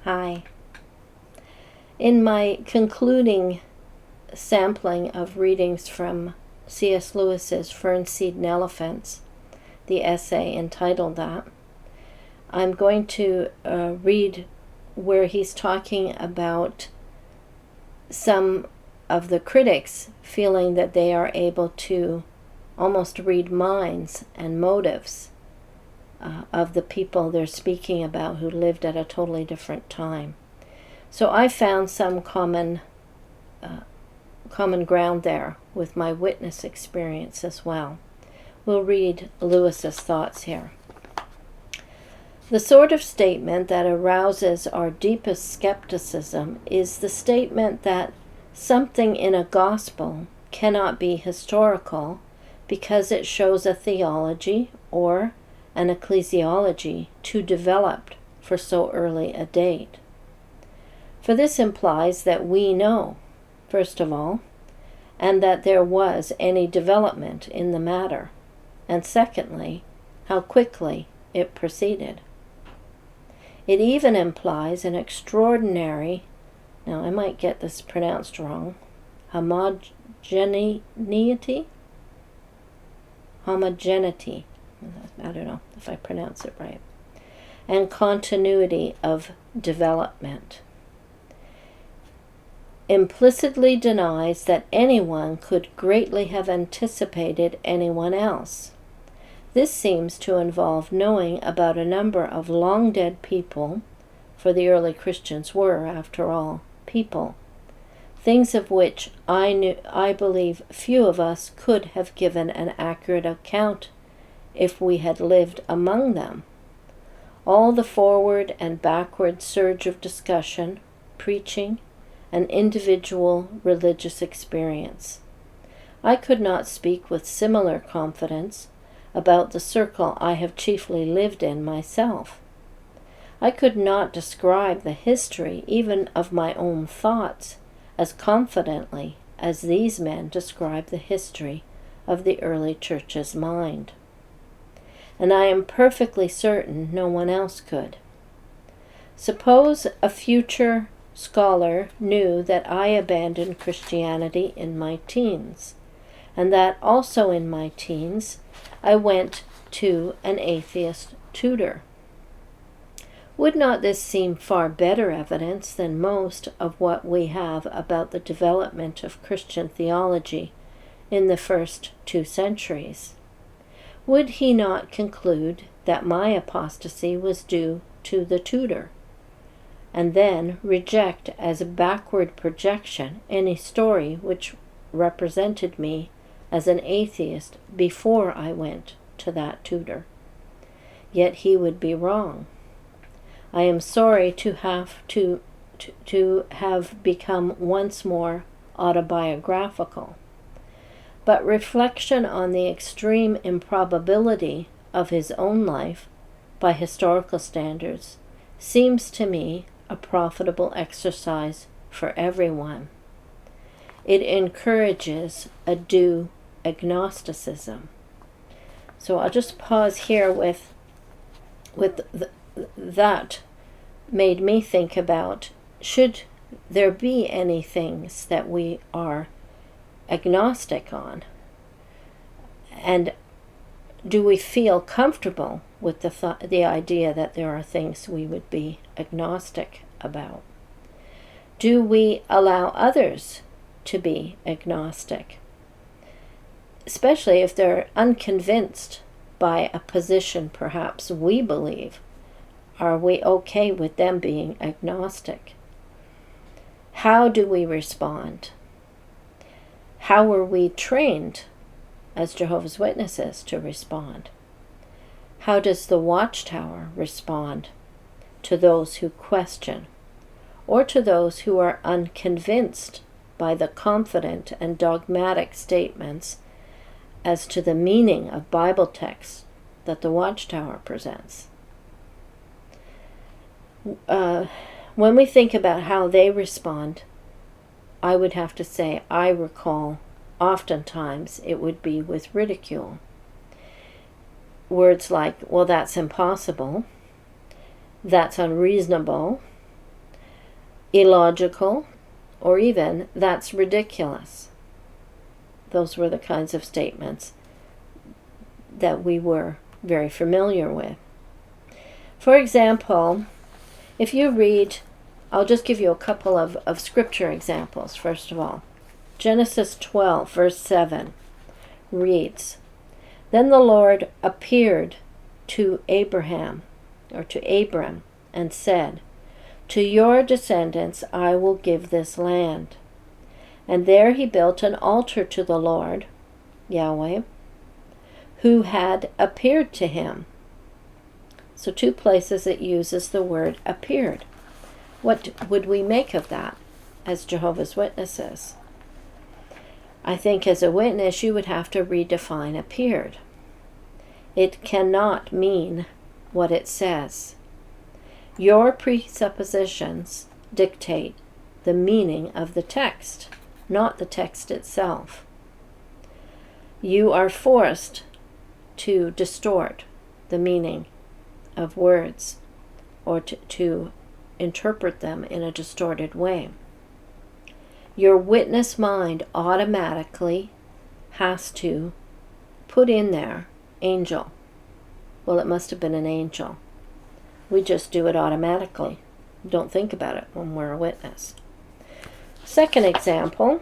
Hi. In my concluding sampling of readings from C.S. Lewis's Fern-seed and Elephants, the essay entitled that, I'm going to read where he's talking about some of the critics feeling that they are able to almost read minds and motives of the people they're speaking about who lived at a totally different time. So I found some common ground there with my witness experience as well. We'll read Lewis's thoughts here. The sort of statement that arouses our deepest skepticism is the statement that something in a gospel cannot be historical because it shows a theology or an ecclesiology too developed for so early a date. For this implies that we know, first of all, and that there was any development in the matter, and secondly, how quickly it proceeded. It even implies an extraordinary, now I might get this pronounced wrong, homogeneity? I don't know if I pronounce it right, and continuity of development. Implicitly denies that anyone could greatly have anticipated anyone else. This seems to involve knowing about a number of long-dead people, for the early Christians were, after all, people, things of which I believe few of us could have given an accurate account if we had lived among them. All the forward and backward surge of discussion, preaching, and individual religious experience. I could not speak with similar confidence about the circle I have chiefly lived in myself. I could not describe the history even of my own thoughts as confidently as these men describe the history of the early church's mind. And I am perfectly certain no one else could. Suppose a future scholar knew that I abandoned Christianity in my teens, and that also in my teens I went to an atheist tutor. Would not this seem far better evidence than most of what we have about the development of Christian theology in the first 2 centuries? Would he not conclude that my apostasy was due to the tutor, and then reject as a backward projection any story which represented me as an atheist before I went to that tutor? Yet he would be wrong. I am sorry to have become once more autobiographical, but reflection on the extreme improbability of his own life by historical standards seems to me a profitable exercise for everyone. It encourages a due agnosticism. So I'll just pause here with that made me think about, should there be any things that we are agnostic on? And do we feel comfortable with the idea that there are things we would be agnostic about? Do we allow others to be agnostic? Especially if they're unconvinced by a position perhaps we believe. Are we okay with them being agnostic? How do we respond? How were we trained as Jehovah's Witnesses to respond? How does the Watchtower respond to those who question, or to those who are unconvinced by the confident and dogmatic statements as to the meaning of Bible texts that the Watchtower presents? When we think about how they respond, I would have to say I recall oftentimes it would be with ridicule. Words like, well, that's impossible, that's unreasonable, illogical, or even, that's ridiculous. Those were the kinds of statements that we were very familiar with. For example, if you read, I'll just give you a couple of scripture examples, first of all. Genesis 12, verse 7 reads, "Then the Lord appeared to Abraham, or to Abram, and said, 'To your descendants I will give this land.' And there he built an altar to the Lord, Yahweh, who had appeared to him." So 2 places it uses the word appeared. What would we make of that as Jehovah's Witnesses? I think as a witness you would have to redefine appeared. It cannot mean what it says. Your presuppositions dictate the meaning of the text, not the text itself. You are forced to distort the meaning of words or to interpret them in a distorted way. Your witness mind automatically has to put in there angel. Well, it must have been an angel. We just do it automatically. Don't think about it when we're a witness. Second example,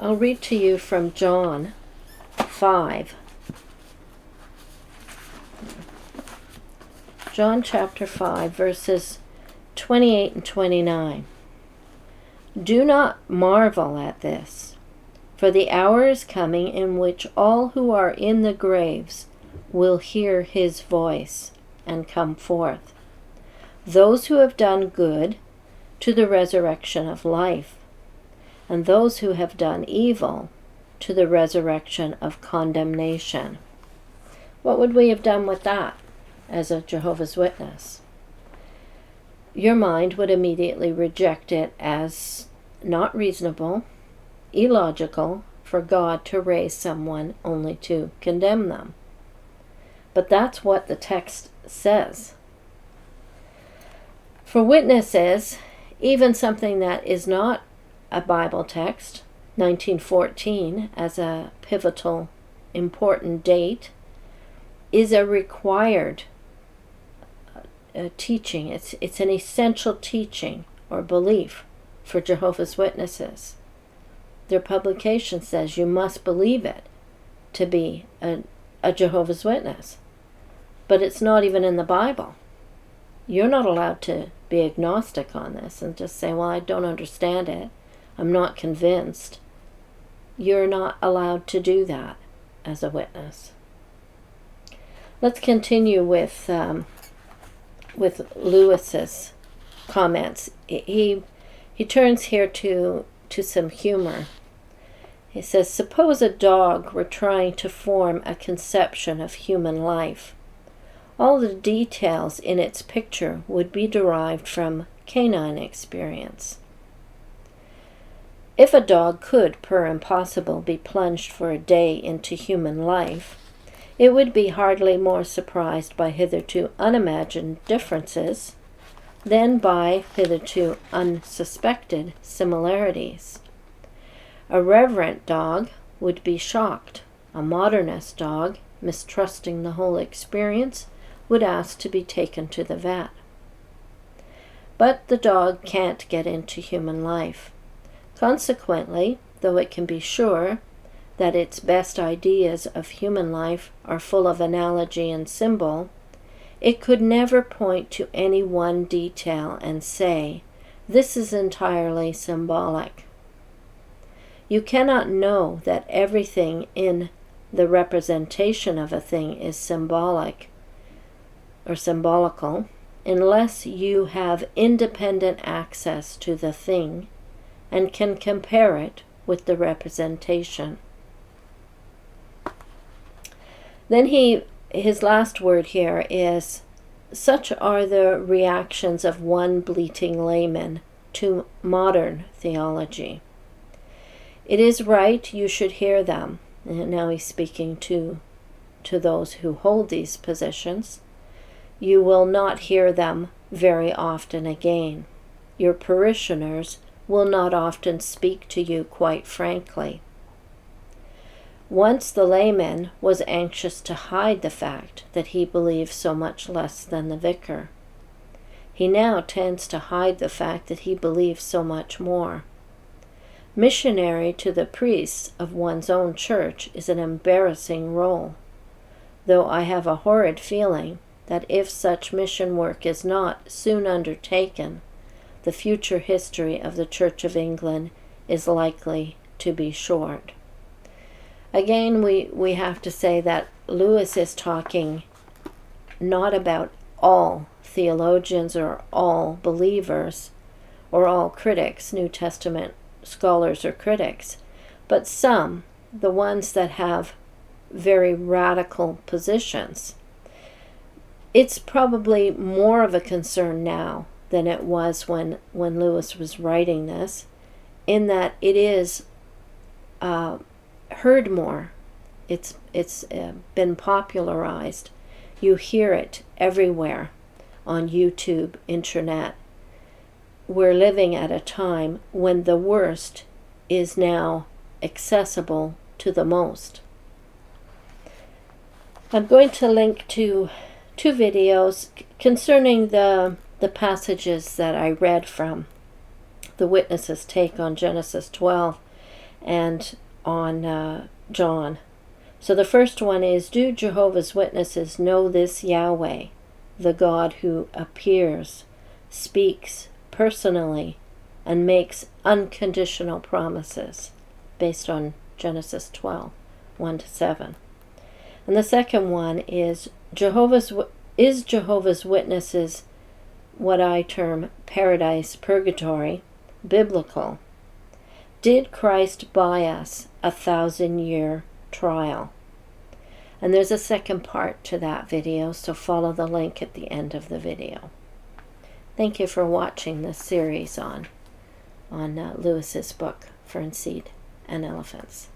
I'll read to you from John 5. John chapter 5, verses 28 and 29. "Do not marvel at this, for the hour is coming in which all who are in the graves will hear his voice and come forth. Those who have done good, to the resurrection of life, and those who have done evil, to the resurrection of condemnation." What would we have done with that as a Jehovah's Witness? Your mind would immediately reject it as not reasonable, illogical for God to raise someone only to condemn them. But that's what the text says. For witnesses, even something that is not a Bible text, 1914 as a pivotal, important date, is a required teaching. It's an essential teaching or belief for Jehovah's Witnesses. Their publication says you must believe it to be a Jehovah's Witness. But it's not even in the Bible. You're not allowed to be agnostic on this and just say, well, I don't understand it. I'm not convinced. You're not allowed to do that as a witness. Let's continue with Lewis's comments. He turns here to some humor. He says, "Suppose a dog were trying to form a conception of human life. All the details in its picture would be derived from canine experience. If a dog could, per impossible, be plunged for a day into human life, it would be hardly more surprised by hitherto unimagined differences than by hitherto unsuspected similarities. A reverent dog would be shocked. A modernist dog, mistrusting the whole experience, would ask to be taken to the vet. But the dog can't get into human life. Consequently, though it can be sure that its best ideas of human life are full of analogy and symbol, it could never point to any one detail and say, this is entirely symbolic. You cannot know that everything in the representation of a thing is symbolic or symbolical unless you have independent access to the thing and can compare it with the representation." Then his last word here is, "Such are the reactions of one bleating layman to modern theology. It is right you should hear them." And now he's speaking to those who hold these positions. "You will not hear them very often again. your parishioners will not often speak to you quite frankly. Once the layman was anxious to hide the fact that he believed so much less than the vicar. He now tends to hide the fact that he believes so much more. Missionary to the priests of one's own church is an embarrassing role, though I have a horrid feeling that if such mission work is not soon undertaken, the future history of the Church of England is likely to be short. Again, we have to say that Lewis is talking not about all theologians or all believers or all critics, New Testament scholars or critics, but some, the ones that have very radical positions. It's probably more of a concern now than it was when Lewis was writing this, in that it is heard more. It's been popularized. You hear it everywhere on YouTube, internet. We're living at a time when the worst is now accessible to the most. I'm going to link to 2 videos concerning the passages that I read from the witnesses' take on Genesis 12 and on John. So the first one is, do Jehovah's Witnesses know this Yahweh, the God who appears, speaks personally, and makes unconditional promises, based on Genesis 12, 1-7. And the second one is Jehovah's Witnesses, what I term paradise, purgatory, biblical? Did Christ buy us a 1,000-year trial? And there's a second part to that video, so follow the link at the end of the video. Thank you for watching this series on Lewis's book, Fern-seed and Elephants.